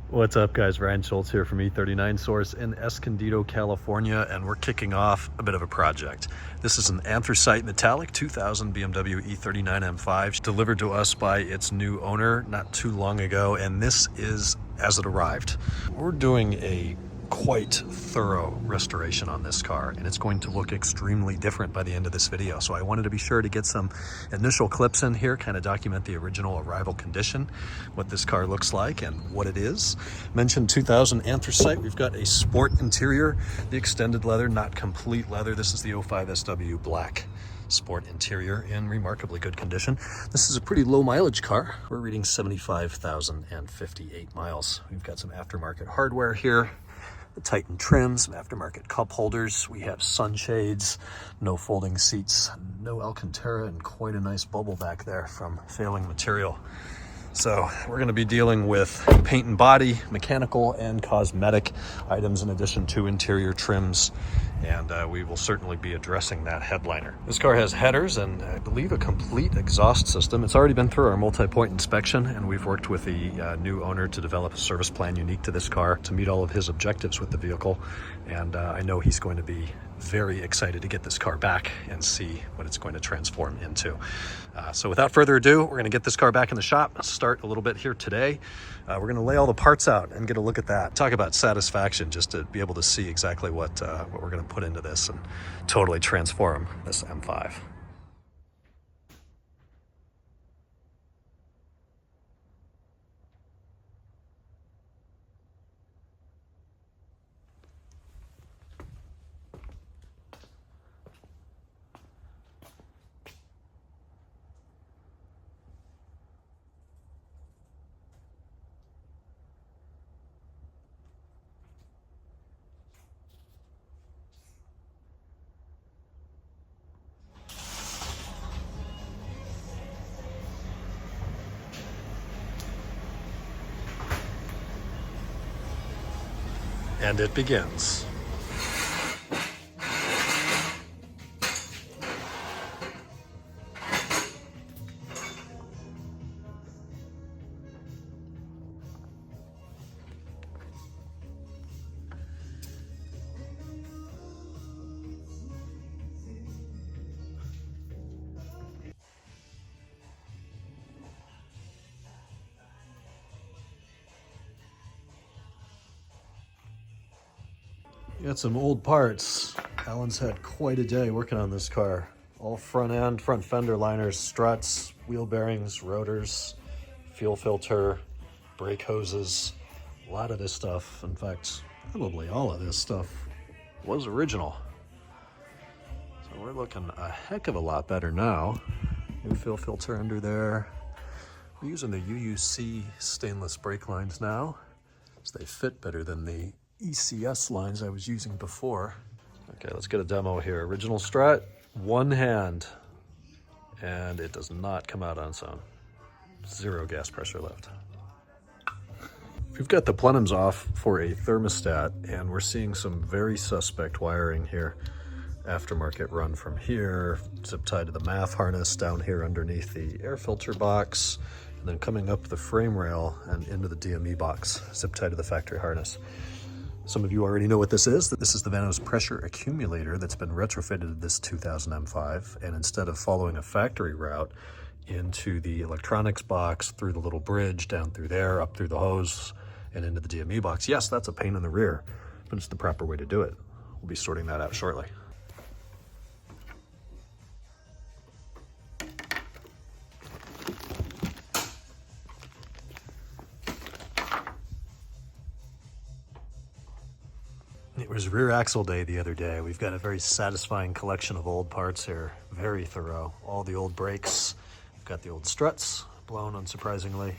What's up, guys? Ryan Schultz here from E39Source in Escondido, California, and we're kicking off a bit of a project. This is an anthracite metallic 2000 BMW E39 M5 delivered to us by its new owner not too long ago, and this is as it arrived. We're doing a quite thorough restoration on this car, and it's going to look extremely different by the end of this video. So I wanted to be sure to get some initial clips in here, kind of document the original arrival condition, what this car looks like and what it is. Mentioned 2000 anthracite. We've got a sport interior, the extended leather, not complete leather. This is the 05 SW black sport interior in remarkably good condition. This is a pretty low mileage car. We're reading 75,058 miles. We've got some aftermarket hardware here. The Titan trim, some aftermarket cup holders. We have sunshades, no folding seats, no Alcantara, and quite a nice bubble back there from failing material. So we're going to be dealing with paint and body, mechanical and cosmetic items in addition to interior trims, and we will certainly be addressing that headliner. This car has headers and I believe a complete exhaust system. It's already been through our multi-point inspection, and we've worked with the new owner to develop a service plan unique to this car to meet all of his objectives with the vehicle, and I know he's going to be very excited to get this car back and see what it's going to transform into. So without further ado, we're going to get this car back in the shop, start a little bit here today. We're going to lay all the parts out and get a look at that. Talk about satisfaction, just to be able to see exactly what we're going to put into this and totally transform this M5. And it begins. Got some old parts. Alan's had quite a day working on this car. All front end, front fender liners, struts, wheel bearings, rotors, fuel filter, brake hoses. A lot of this stuff, in fact, probably all of this stuff was original. So we're looking a heck of a lot better now. New fuel filter under there. We're using the UUC stainless brake lines now, so they fit better than the ECS lines I was using before. Okay, let's get a demo here. Original strut, one hand, and it does not come out on its own. Zero gas pressure left. We've got the plenums off for a thermostat, and we're seeing some very suspect wiring here. Aftermarket run from here, zip tied to the MAF harness down here underneath the air filter box, and then coming up the frame rail and into the DME box, zip tied to the factory harness. Some of you already know what this is. This is the Vanos pressure accumulator that's been retrofitted to this 2000 M5, and instead of following a factory route into the electronics box, through the little bridge, down through there, up through the hose, and into the DME box. Yes, that's a pain in the rear, but it's the proper way to do it. We'll be sorting that out shortly. It was rear axle day the other day. We've got a very satisfying collection of old parts here. Very thorough. All the old brakes. We've got the old struts, blown unsurprisingly.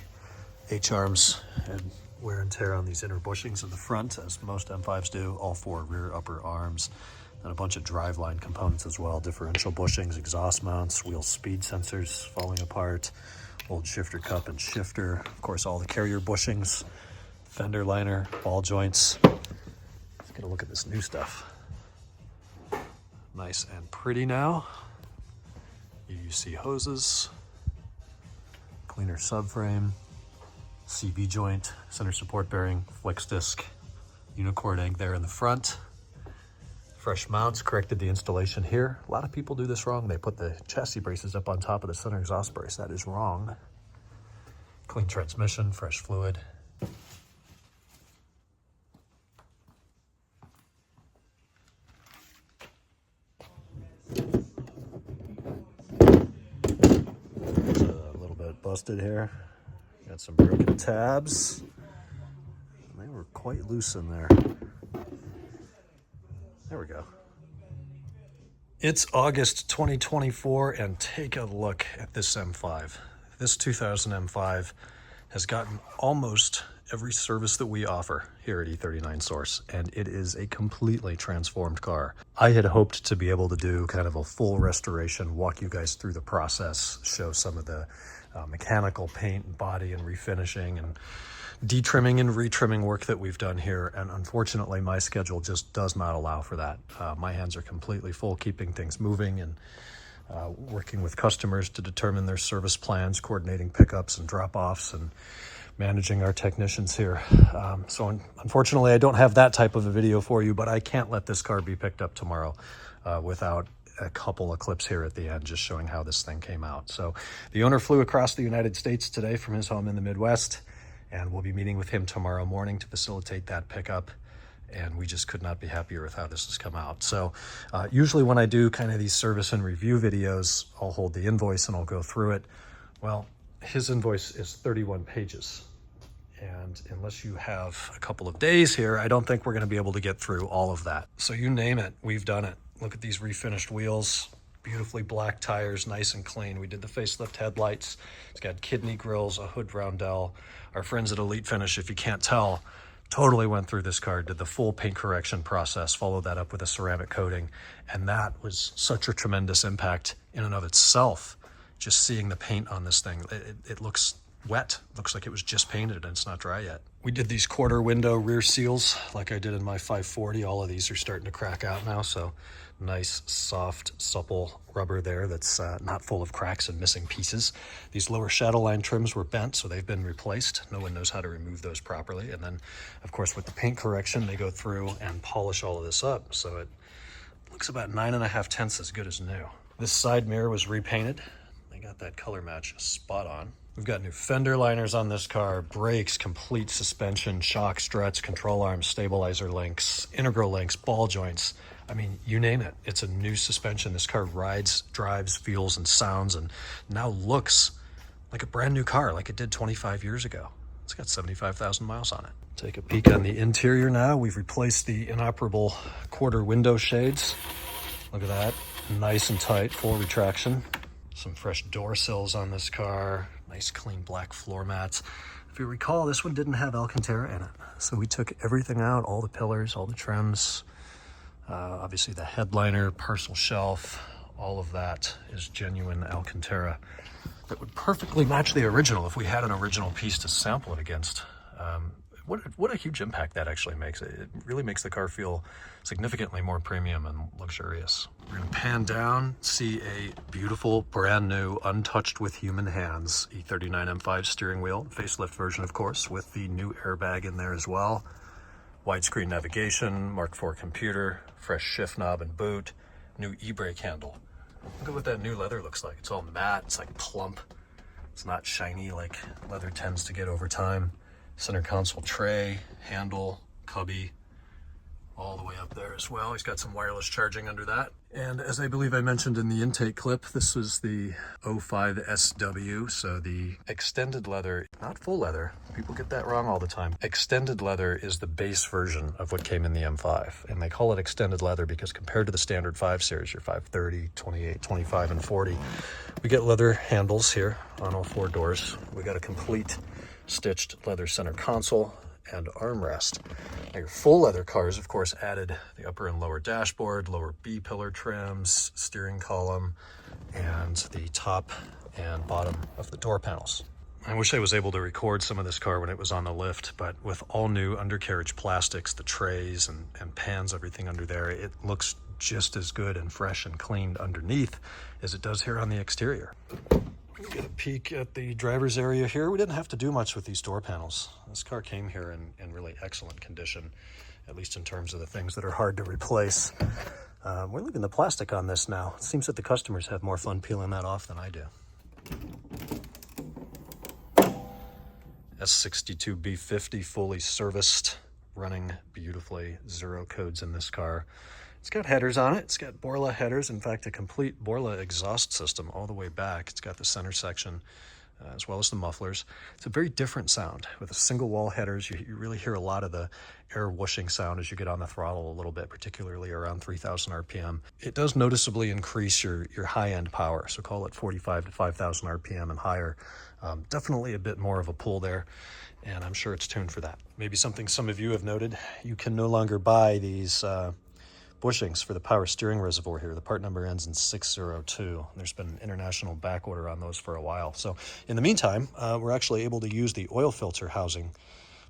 H-arms and wear and tear on these inner bushings in the front, as most M5s do. All four rear upper arms. And a bunch of driveline components as well. Differential bushings, exhaust mounts, wheel speed sensors falling apart. Old shifter cup and shifter. Of course, all the carrier bushings. Fender liner, ball joints. Get a look at this new stuff. Nice and pretty now. UUC hoses, cleaner subframe, CB joint, center support bearing, flex disc, unicord egg there in the front. Fresh mounts, corrected the installation here. A lot of people do this wrong. They put the chassis braces up on top of the center exhaust brace. That is wrong. Clean transmission, fresh fluid. It's a little bit busted here. Got some broken tabs. They were quite loose in there. There we go. It's August 2024, and take a look at this M5. This 2000 M5 has gotten almost every service that we offer here at E39Source, and it is a completely transformed car. I had hoped to be able to do kind of a full restoration, walk you guys through the process, show some of the mechanical paint and body and refinishing and detrimming and retrimming work that we've done here, and unfortunately my schedule just does not allow for that. My hands are completely full keeping things moving and working with customers to determine their service plans, coordinating pickups and drop-offs, and managing our technicians here. So unfortunately I don't have that type of a video for you, but I can't let this car be picked up tomorrow without a couple of clips here at the end just showing how this thing came out. So the owner flew across the United States today from his home in the Midwest, and we'll be meeting with him tomorrow morning to facilitate that pickup. And we just could not be happier with how this has come out. So usually when I do kind of these service and review videos, I'll hold the invoice and I'll go through it. Well, his invoice is 31 pages. And unless you have a couple of days here, I don't think we're gonna be able to get through all of that. So you name it, we've done it. Look at these refinished wheels. Beautifully black tires, nice and clean. We did the facelift headlights. It's got kidney grills, a hood roundel. Our friends at Elite Finish, if you can't tell, totally went through this car, did the full paint correction process, followed that up with a ceramic coating. And that was such a tremendous impact in and of itself. Just seeing the paint on this thing, it looks wet. Looks like it was just painted and it's not dry yet. We did these quarter window rear seals like I did in my 540. All of these are starting to crack out now, so nice, soft, supple rubber there that's not full of cracks and missing pieces. These lower shadow line trims were bent, so they've been replaced. No one knows how to remove those properly. And then, of course, with the paint correction, they go through and polish all of this up, so it looks about 9.5 tenths as good as new. This side mirror was repainted. They got that color match spot on. We've got new fender liners on this car, brakes, complete suspension, shock struts, control arms, stabilizer links, integral links, ball joints. I mean, you name it. It's a new suspension. This car rides, drives, feels, and sounds, and now looks like a brand new car, like it did 25 years ago. It's got 75,000 miles on it. Take a peek on the interior now. We've replaced the inoperable quarter window shades. Look at that. Nice and tight, full retraction. Some fresh door sills on this car. Nice clean black floor mats. If you recall, this one didn't have Alcantara in it. So we took everything out, all the pillars, all the trims, obviously the headliner, parcel shelf, all of that is genuine Alcantara that would perfectly match the original if we had an original piece to sample it against. What a huge impact that actually makes. It really makes the car feel significantly more premium and luxurious. We're gonna pan down, see a beautiful, brand new, untouched with human hands E39 M5 steering wheel, facelift version of course, with the new airbag in there as well. Widescreen navigation, Mark IV computer, fresh shift knob and boot, new e-brake handle. Look at what that new leather looks like. It's all matte, it's like plump. It's not shiny like leather tends to get over time. Center console tray, handle, cubby, all the way up there as well. He's got some wireless charging under that. And as I believe I mentioned in the intake clip, this was the 05 SW, so the extended leather, not full leather. People get that wrong all the time. Extended leather is the base version of what came in the M5. And they call it extended leather because compared to the standard 5 Series, your 530, 28, 25, and 40, we get leather handles here on all 4 doors. We got a complete stitched leather center console and armrest. Now your full leather cars, of course, added the upper and lower dashboard, lower B-pillar trims, steering column, and the top and bottom of the door panels. I wish I was able to record some of this car when it was on the lift, but with all new undercarriage plastics, the trays and pans, everything under there, it looks just as good and fresh and cleaned underneath as it does here on the exterior. Get a peek at the driver's area here. We didn't have to do much with these door panels. This car came here in really excellent condition, at least in terms of the things that are hard to replace. We're leaving the plastic on this now. It seems that the customers have more fun peeling that off than I do. S62B50 fully serviced, running beautifully. 0 codes in this car. It's got headers on it. It's got Borla headers. In fact, a complete Borla exhaust system all the way back. It's got the center section as well as the mufflers. It's a very different sound. With a single wall headers, you really hear a lot of the air whooshing sound as you get on the throttle a little bit, particularly around 3,000 RPM. It does noticeably increase your high-end power, so call it 45 to 5,000 RPM and higher. Definitely a bit more of a pull there, and I'm sure it's tuned for that. Maybe something some of you have noted, you can no longer buy these bushings for the power steering reservoir here. The part number ends in 602. There's been an international back order on those for a while. So in the meantime, we're actually able to use the oil filter housing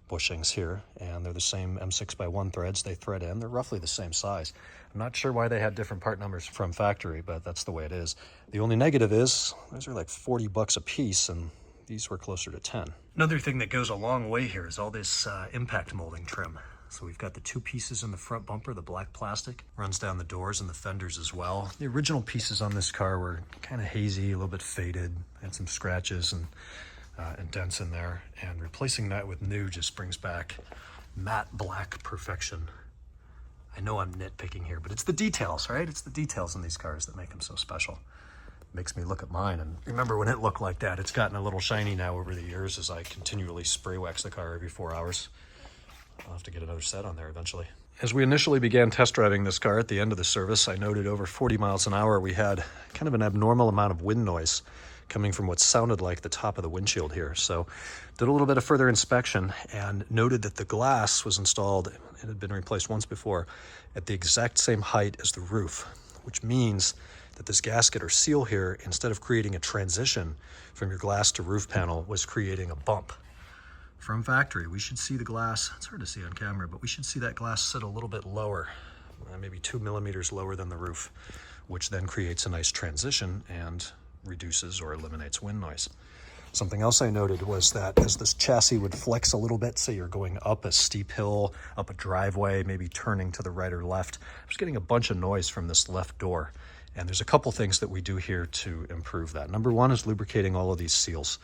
bushings here, and they're the same M6x1 threads. They thread in. They're roughly the same size. I'm not sure why they had different part numbers from factory, but that's the way it is. The only negative is those are like 40 bucks a piece, and these were closer to 10. Another thing that goes a long way here is all this impact molding trim. So we've got the 2 pieces in the front bumper, the black plastic, runs down the doors and the fenders as well. The original pieces on this car were kind of hazy, a little bit faded, had some scratches and dents in there. And replacing that with new just brings back matte black perfection. I know I'm nitpicking here, but it's the details, right? It's the details in these cars that make them so special. Makes me look at mine and remember when it looked like that. It's gotten a little shiny now over the years as I continually spray wax the car every 4 hours. I'll have to get another set on there eventually. As we initially began test driving this car at the end of the service, I noted over 40 miles an hour we had kind of an abnormal amount of wind noise coming from what sounded like the top of the windshield here. So did a little bit of further inspection and noted that the glass was installed, it had been replaced once before, at the exact same height as the roof, which means that this gasket or seal here, instead of creating a transition from your glass to roof panel, was creating a bump. From factory, we should see the glass, it's hard to see on camera, but we should see that glass sit a little bit lower, maybe 2 millimeters lower than the roof, which then creates a nice transition and reduces or eliminates wind noise. Something else I noted was that as this chassis would flex a little bit, say you're going up a steep hill, up a driveway, maybe turning to the right or left, I was getting a bunch of noise from this left door. And there's a couple things that we do here to improve that. Number one is lubricating all of these seals.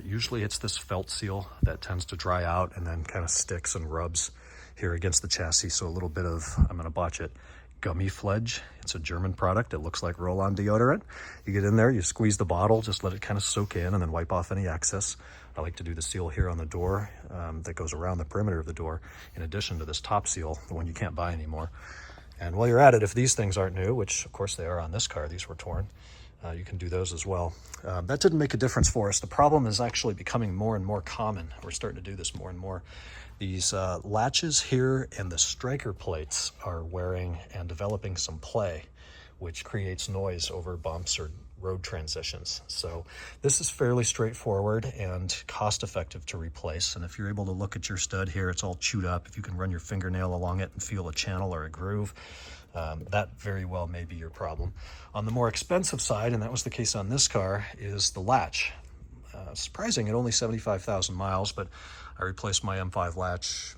Usually it's this felt seal that tends to dry out and then kind of sticks and rubs here against the chassis. So a little bit of, I'm gonna botch it, Gummy Fledge. It's a German product. It looks like roll-on deodorant. You get in there, you squeeze the bottle, just let it kind of soak in and then wipe off any excess. I like to do the seal here on the door that goes around the perimeter of the door, in addition to this top seal, the one you can't buy anymore. And while you're at it, if these things aren't new, which of course they are on this car, these were torn, you can do those as well. That didn't make a difference for us. The problem is actually becoming more and more common. We're starting to do this more and more. These latches here and the striker plates are wearing and developing some play, which creates noise over bumps or road transitions. So this is fairly straightforward and cost-effective to replace. And if you're able to look at your stud here, it's all chewed up. If you can run your fingernail along it and feel a channel or a groove, that very well may be your problem. On the more expensive side, and that was the case on this car, is the latch. Surprising at only 75,000 miles, but I replaced my M5 latch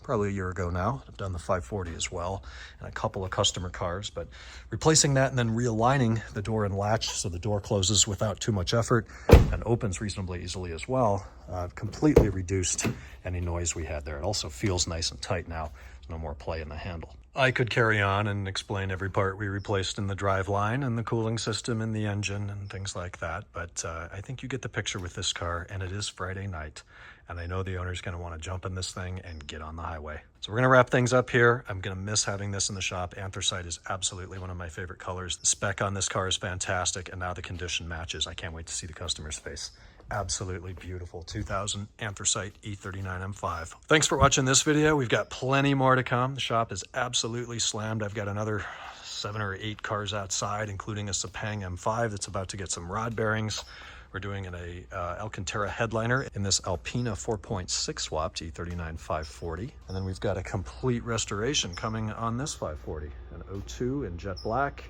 probably a year ago now. I've done the 540 as well, and a couple of customer cars, but replacing that and then realigning the door and latch so the door closes without too much effort and opens reasonably easily as well, completely reduced any noise we had there. It also feels nice and tight now. There's no more play in the handle. I could carry on and explain every part we replaced in the driveline and the cooling system and the engine and things like that, but I think you get the picture with this car, and it is Friday night, and I know the owner's going to want to jump in this thing and get on the highway. So we're going to wrap things up here. I'm going to miss having this in the shop. Anthracite is absolutely one of my favorite colors. The spec on this car is fantastic, and now the condition matches. I can't wait to see the customer's face. Absolutely beautiful 2000 Anthracite E39 M5. Thanks for watching this video. We've got plenty more to come. The shop is absolutely slammed. I've got another 7 or 8 cars outside, including a Sepang M5 that's about to get some rod bearings. We're doing an Alcantara headliner in this Alpina 4.6 swapped E39 540. And then we've got a complete restoration coming on this 540. An 02 in jet black,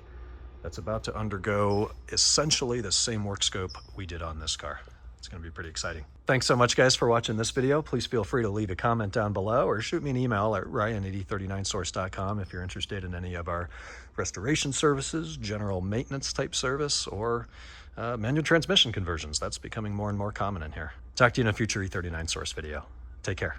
that's about to undergo essentially the same work scope we did on this car. It's going to be pretty exciting. Thanks so much, guys, for watching this video. Please feel free to leave a comment down below or shoot me an email at ryan@e39source.com if you're interested in any of our restoration services, general maintenance type service, or manual transmission conversions. That's becoming more and more common in here. Talk to you in a future E39 Source video. Take care.